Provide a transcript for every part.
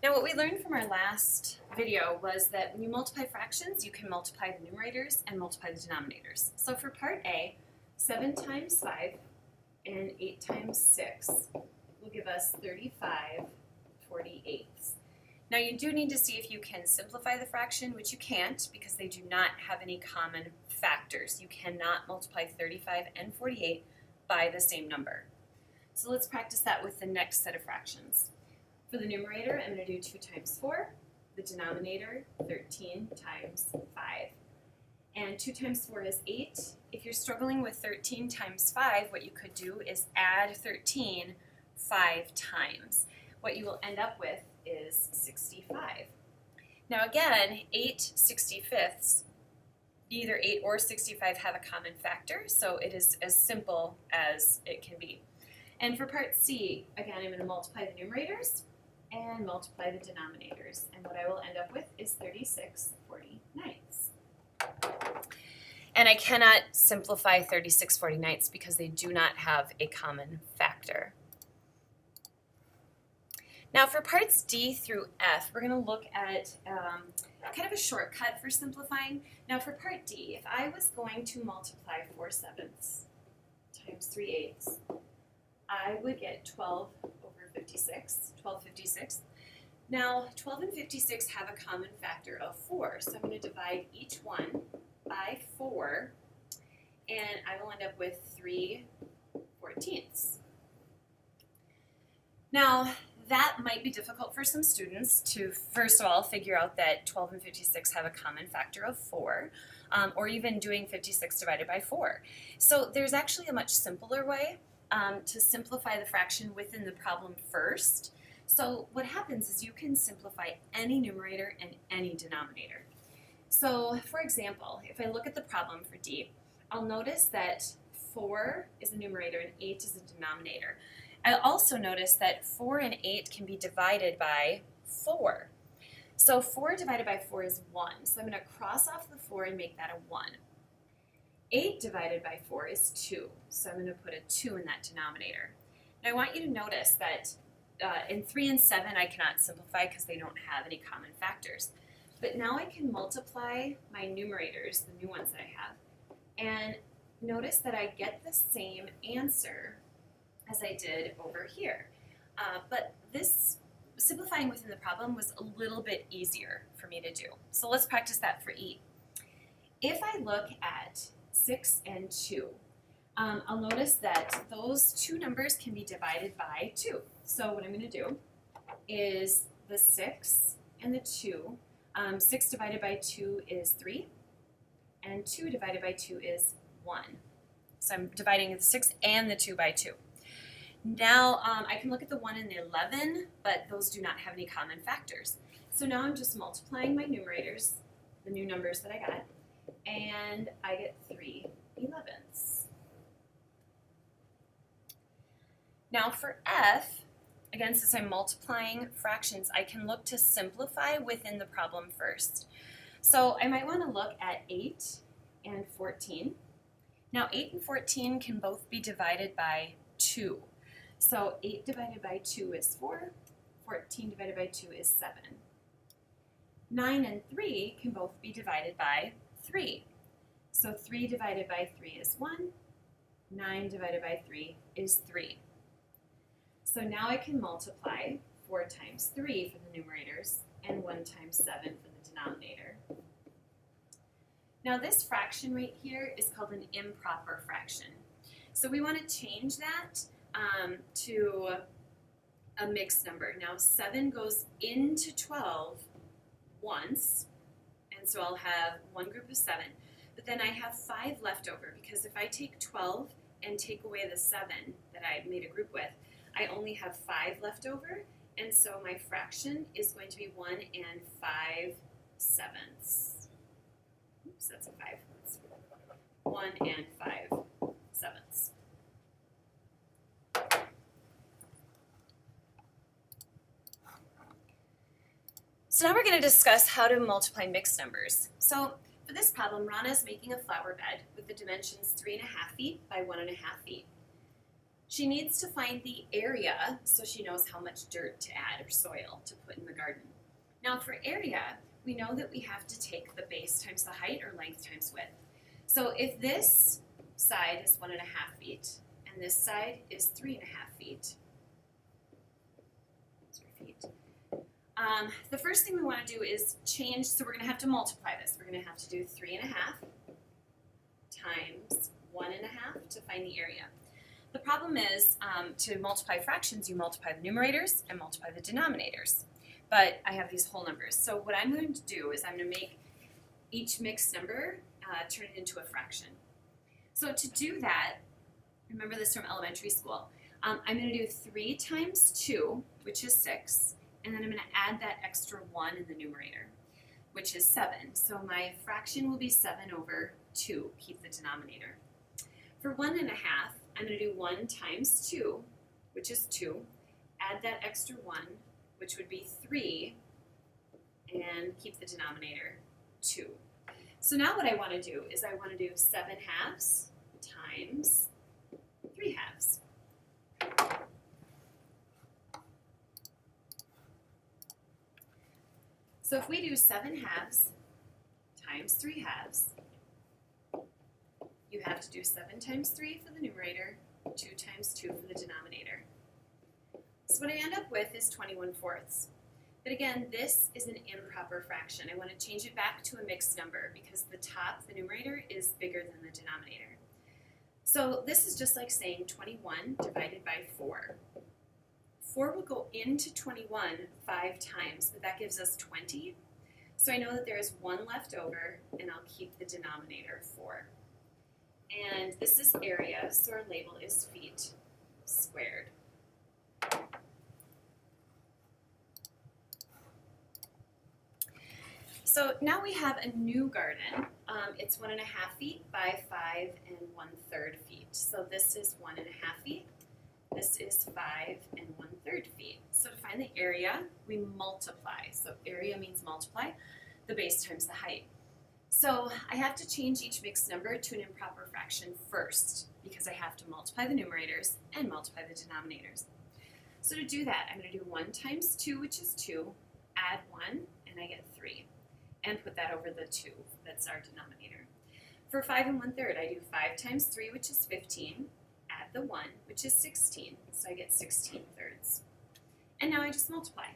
Now what we learned from our last video was that when you multiply fractions, you can multiply the numerators and multiply the denominators. So for part A, 7 times 5 and 8 times 6 will give us 35/48. Now you do need to see if you can simplify the fraction, which you can't because they do not have any common factors. You cannot multiply 35 and 48 by the same number. So let's practice that with the next set of fractions. For the numerator, I'm going to do 2 times 4. The denominator, 13 times 5. And 2 times 4 is 8. If you're struggling with 13 times 5, what you could do is add 13 5 times. What you will end up with is 65. Now again, 8 65ths, either 8 or 65 have a common factor, so it is as simple as it can be. And for part C, again, I'm going to multiply the numerators and multiply the denominators. And what I will end up with is 36/49. And I cannot simplify 36/49 because they do not have a common factor. Now for parts D through F, we're going to look at kind of a shortcut for simplifying. Now for part D, if I was going to multiply 4/7 times 3/8, I would get 12/56. Now 12 and 56 have a common factor of 4, so I'm going to divide each one by 4, and I will end up with 3/14. Now that might be difficult for some students to, first of all, figure out that 12 and 56 have a common factor of 4, or even doing 56 divided by 4. So there's actually a much simpler way to simplify the fraction within the problem first. So what happens is you can simplify any numerator and any denominator. So for example, if I look at the problem for D, I'll notice that 4 is a numerator and 8 is a denominator. I'll also notice that 4 and 8 can be divided by 4. So 4 divided by 4 is 1. So I'm going to cross off the 4 and make that a 1. 8 divided by 4 is 2. So I'm going to put a 2 in that denominator. Now I want you to notice that in 3 and 7 I cannot simplify because they don't have any common factors. But now I can multiply my numerators, the new ones that I have, and notice that I get the same answer as I did over here. But this simplifying within the problem was a little bit easier for me to do. So let's practice that for E. If I look at 6 and 2, I'll notice that those two numbers can be divided by 2. So what I'm going to do is the 6 and the 2. 6 divided by 2 is 3, and 2 divided by 2 is 1. So I'm dividing the 6 and the 2 by 2. Now I can look at the 1 and the 11, but those do not have any common factors. So now I'm just multiplying my numerators, the new numbers that I got, and I get 3/11. Now for F, again, since I'm multiplying fractions, I can look to simplify within the problem first. So I might want to look at 8 and 14. Now 8 and 14 can both be divided by 2. So 8 divided by 2 is 4, 14 divided by 2 is 7. 9 and 3 can both be divided by 3. So 3 divided by 3 is 1, 9 divided by 3 is 3. So now I can multiply 4 times 3 for the numerators and 1 times 7 for the denominator. Now this fraction right here is called an improper fraction. So we want to change that to a mixed number. Now 7 goes into 12 once, and so I'll have one group of 7. But then I have 5 left over because if I take 12 and take away the 7 that I made a group with, I only have 5 left over, and so my fraction is going to be 1 and 5/7. Oops, that's a 5. 1 and 5/7. So now we're going to discuss how to multiply mixed numbers. So for this problem, Rana is making a flower bed with the dimensions 3.5 feet by 1.5 feet. She needs to find the area so she knows how much dirt to add or soil to put in the garden. Now for area, we know that we have to take the base times the height or length times width. So if this side is 1.5 feet and this side is 3.5 feet, the first thing we want to do is change, so we're going to have to multiply this. We're going to have to do 3.5 times 1.5 to find the area. The problem is, to multiply fractions, you multiply the numerators and multiply the denominators. But I have these whole numbers. So what I'm going to do is I'm going to make each mixed number turn it into a fraction. So to do that, remember this from elementary school, I'm going to do 3 times 2, which is 6, and then I'm going to add that extra 1 in the numerator, which is 7. So my fraction will be 7 over 2, keep the denominator. For 1.5, I'm going to do 1 times 2, which is 2, add that extra 1, which would be 3, and keep the denominator 2. So now what I want to do is I want to do 7 halves times 3 halves. So if we do 7 halves times 3 halves, you have to do 7 times 3 for the numerator, 2 times 2 for the denominator. So what I end up with is 21/4. But again, this is an improper fraction. I want to change it back to a mixed number because the top, the numerator, is bigger than the denominator. So this is just like saying 21 divided by 4. 4 will go into 21 5 times, but that gives us 20. So I know that there is 1 left over, and I'll keep the denominator 4. And this is area, so our label is feet squared. So now we have a new garden. It's 1.5 feet by 5 1/3 feet. So this is 1.5 feet. This is 5 1/3 feet. So to find the area, we multiply. So area means multiply the base times the height. So I have to change each mixed number to an improper fraction first because I have to multiply the numerators and multiply the denominators. So to do that, I'm going to do 1 times 2, which is 2, add 1, and I get 3. And put that over the 2, that's our denominator. For 5 1/3, I do 5 times 3, which is 15, add the 1, which is 16, so I get 16/3. And now I just multiply.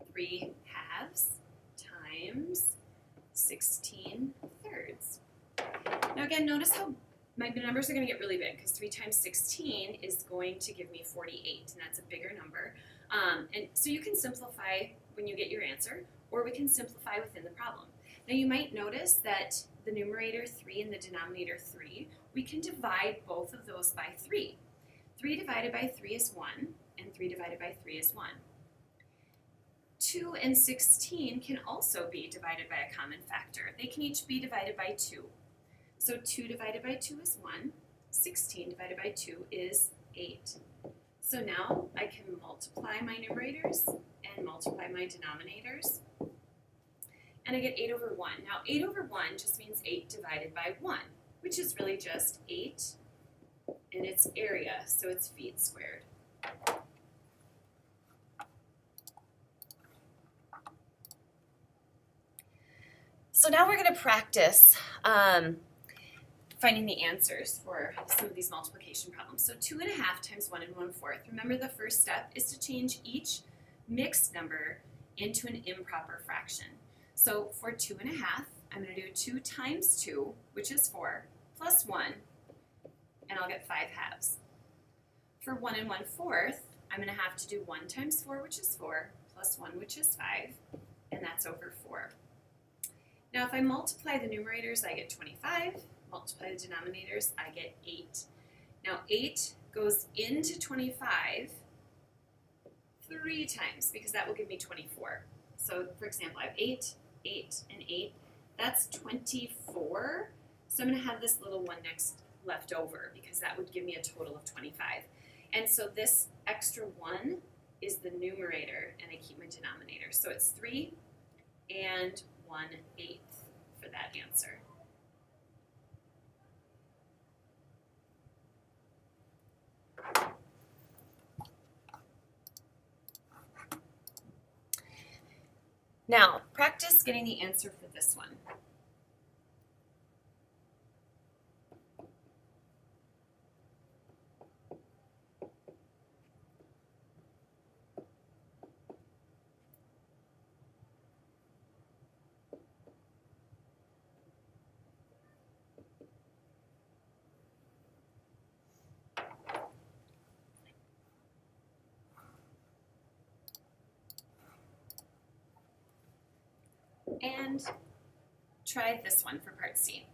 3 halves times 16/3. Now again, notice how my numbers are going to get really big because 3 times 16 is going to give me 48, and that's a bigger number. And so you can simplify when you get your answer, or we can simplify within the problem. Now you might notice that the numerator 3 and the denominator 3, we can divide both of those by 3. 3 divided by 3 is 1, and 3 divided by 3 is 1. 2 and 16 can also be divided by a common factor. They can each be divided by 2. So 2 divided by 2 is 1, 16 divided by 2 is 8. So now I can multiply my numerators and multiply my denominators, and I get 8 over 1. Now 8 over 1 just means 8 divided by 1, which is really just 8, and it's area, so it's feet squared. So now we're going to practice finding the answers for some of these multiplication problems. So 2.5 times 1 1/4. Remember, the first step is to change each mixed number into an improper fraction. So for 2.5, I'm going to do 2 times 2, which is 4, plus 1, and I'll get 5 halves. For 1 1/4, I'm going to have to do 1 times 4, which is 4, plus 1, which is 5, and that's over 4. Now if I multiply the numerators, I get 25. Multiply the denominators, I get 8. Now 8 goes into 25 3 times because that will give me 24. So for example, I have 8, 8, and 8. That's 24. So I'm going to have this little one next left over because that would give me a total of 25. And so this extra 1 is the numerator, and I keep my denominator. So it's 3 and 1/8 for that answer. Now, practice getting the answer for this one. And try this one for part C.